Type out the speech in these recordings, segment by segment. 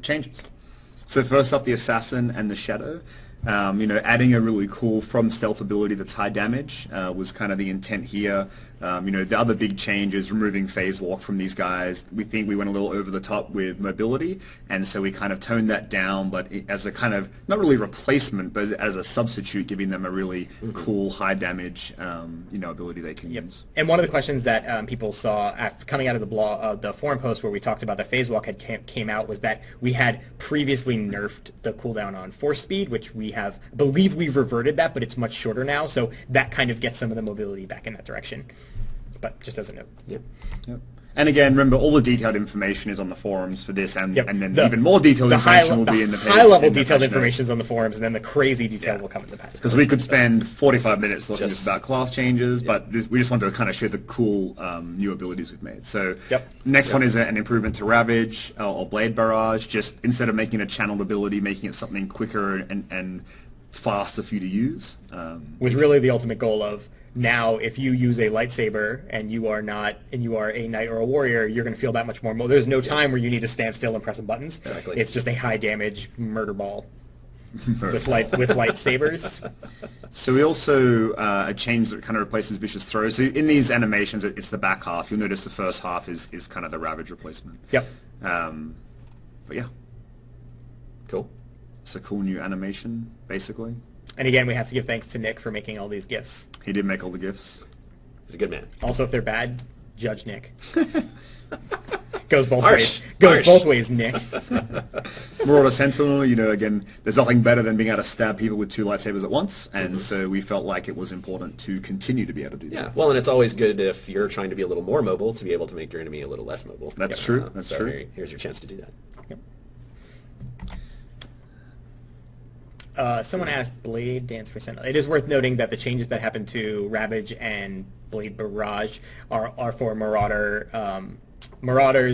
changes. So first up, the Assassin and the Shadow. Adding a really cool from stealth ability that's high damage was kind of the intent here. The other big change is removing phase walk from these guys. We think we went a little over the top with mobility, and so we kind of toned that down, but as a kind of, not really replacement, but as a substitute, giving them a really cool high damage ability they can use. And one of the questions that people saw after coming out of the blog, the forum post where we talked about the phase walk came out, was that we had previously nerfed the cooldown on force speed, which I believe we've reverted that, but it's much shorter now, so that kind of gets some of the mobility back in that direction. But just as a note. Yep. And again, remember, all the detailed information is on the forums for this, and then even more detailed information will be in the page. High-level detailed information is on the forums, and then the crazy detail will come in the patch. Because we could spend 45 minutes talking just about class changes, but we just want to kind of show the cool new abilities we've made. So next one is an improvement to Ravage or Blade Barrage. Just instead of making a channeled ability, making it something quicker and faster for you to use. With really the ultimate goal of, now, if you use a lightsaber and you are a knight or a warrior, you're going to feel that much more. There's no time where you need to stand still and press buttons. Exactly. It's just a high damage murder ball with lightsabers. So we also a change that kind of replaces vicious throws. So in these animations, it's the back half. You'll notice the first half is kind of the Ravage replacement. Yep. But yeah. Cool. It's a cool new animation, basically. And again, we have to give thanks to Nick for making all these GIFs. He did make all the GIFs. He's a good man. Also, if they're bad, judge Nick. Goes both ways. Goes both ways, Nick. Marauder Sentinel, again, there's nothing better than being able to stab people with two lightsabers at once, and so we felt like it was important to continue to be able to do that. Yeah, well, and it's always good if you're trying to be a little more mobile to be able to make your enemy a little less mobile. That's true. That's true. Here's your chance to do that. Yep. Someone asked Blade Dance for Sentinel. It is worth noting that the changes that happened to Ravage and Blade Barrage are for Marauders,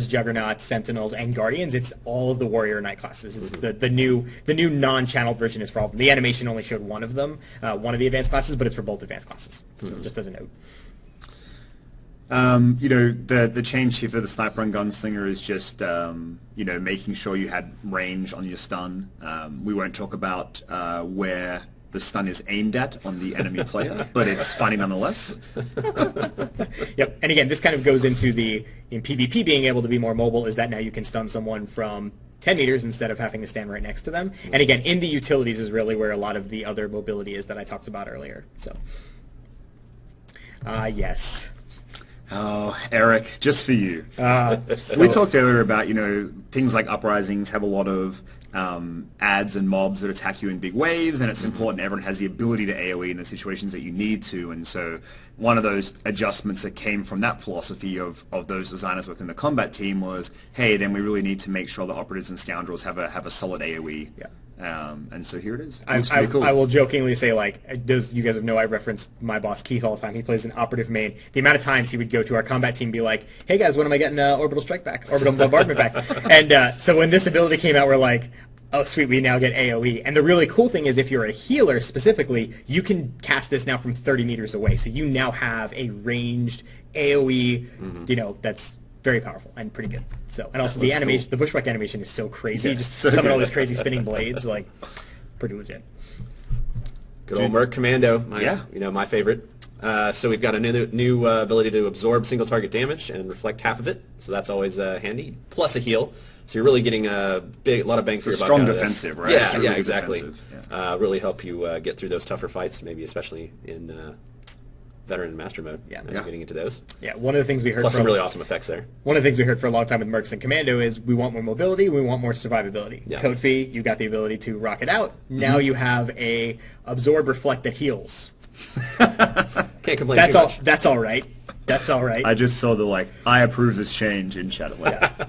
Juggernauts, Sentinels, and Guardians. It's all of the Warrior Knight classes. It's the new non-channeled version is for all of them. The animation only showed one of them, one of the advanced classes, but it's for both advanced classes. Just as a note. The change here for the Sniper and Gunslinger is just, making sure you had range on your stun. We won't talk about where the stun is aimed at on the enemy player, but it's funny nonetheless. Yep, and again, this kind of goes into in PvP being able to be more mobile, is that now you can stun someone from 10 meters instead of having to stand right next to them. And again, in the utilities is really where a lot of the other mobility is that I talked about earlier. So, yes. Oh, Eric, just for you. We talked earlier about, things like uprisings have a lot of ads and mobs that attack you in big waves, and it's important everyone has the ability to AoE in the situations that you need to. And so one of those adjustments that came from that philosophy of those designers within the combat team was, hey, then we really need to make sure the operatives and scoundrels have a solid AoE. Yeah. And so here it is. Cool. I will jokingly say, you guys know I reference my boss Keith all the time. He plays an operative main. The amount of times he would go to our combat team and be like, hey guys, when am I getting orbital strike back? Orbital bombardment back? And so when this ability came out, we're like, oh sweet, we now get AoE. And the really cool thing is if you're a healer specifically, you can cast this now from 30 meters away. So you now have a ranged AoE, that's very powerful and pretty good. So, and also the animation, the bushwhack animation is so crazy. Yeah, just so summon all these crazy spinning blades, pretty legit. Good old Merc Commando, my favorite. So we've got a new ability to absorb single target damage and reflect half of it. So that's always handy. Plus a heal. So you're really getting a lot of bang for your buck. Strong defensive, right? Yeah, really exactly. Yeah. Really help you get through those tougher fights, maybe especially in Veteran and Master Mode. Yeah. Getting into those. Yeah, one of the things we heard Plus some really awesome effects there. One of the things we heard for a long time with Mercs and Commando is we want more mobility, we want more survivability. Yeah. Code Fee, you got the ability to rock it out. Now you have a absorb reflect that heals. Can't complain too much. That's all right. That's all right. I just saw the I approve this change in chat.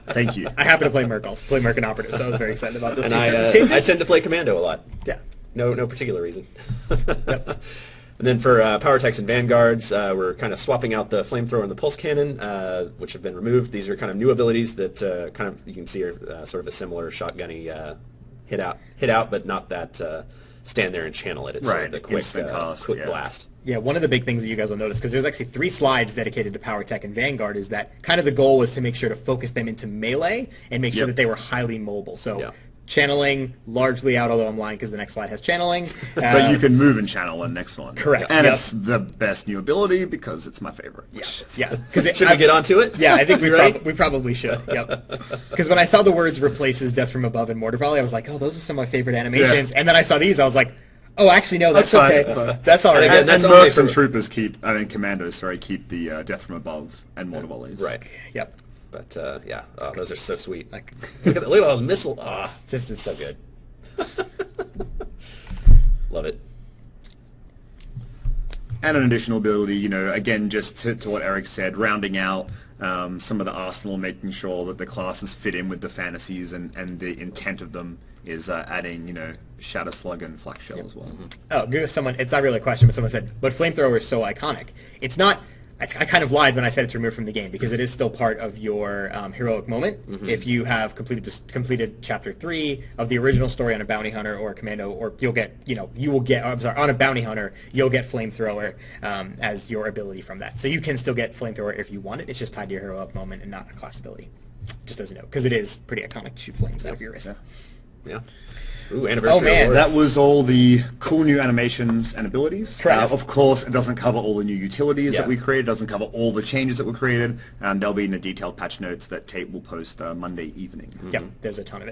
Thank you. I happen to play Merc also. Play Merc and Operative, so I was very excited about those and two sets of changes. I tend to play Commando a lot. Yeah. No particular reason. Yep. And then for Powertechs and Vanguards, we're kind of swapping out the Flamethrower and the Pulse Cannon, which have been removed. These are kind of new abilities that you can see are sort of a similar shotgunny hit out, but not that stand there and channel it. It's sort of the quick cast, blast. Yeah, one of the big things that you guys will notice, because there's actually 3 slides dedicated to Powertech and Vanguard, is that kind of the goal was to make sure to focus them into melee and make sure that they were highly mobile. So channeling largely out, although I'm lying because the next slide has channeling. But you can move and channel in the next one. Correct. And it's the best new ability because it's my favorite. Yeah. Should we get onto it? Yeah, I think we probably should. Yep. Because when I saw the words replaces Death from Above and Mortar Volley, I was like, oh, those are some of my favorite animations. Yeah. And then I saw these, I was like, oh, actually, no, that's okay. That's all right. And Mercs and Troopers Commandos, keep the Death from Above and Mortar Volleys. Right. Yep. But those are so sweet. Like, look at all those missiles. It's so good. Love it. And an additional ability, again, just to what Eric said, rounding out some of the arsenal, making sure that the classes fit in with the fantasies and the intent of them is adding, Shatter Slug and Flak Shell as well. Oh, it's not really a question, but someone said, but Flamethrower is so iconic. It's not. I kind of lied when I said it's removed from the game because it is still part of your heroic moment. If you have completed Chapter 3 of the original story on a bounty hunter or a commando, or on a bounty hunter, you'll get Flamethrower as your ability from that. So you can still get Flamethrower if you want it. It's just tied to your heroic moment and not a class ability. Just as a note, because it is pretty iconic to shoot flames out of your wrist. Yeah. Ooh, anniversary. Oh man, that was all the cool new animations and abilities. Correct. Of course, it doesn't cover all the new utilities that we created. It doesn't cover all the changes that were created. They'll be in the detailed patch notes that Tate will post Monday evening. Yep, there's a ton of it.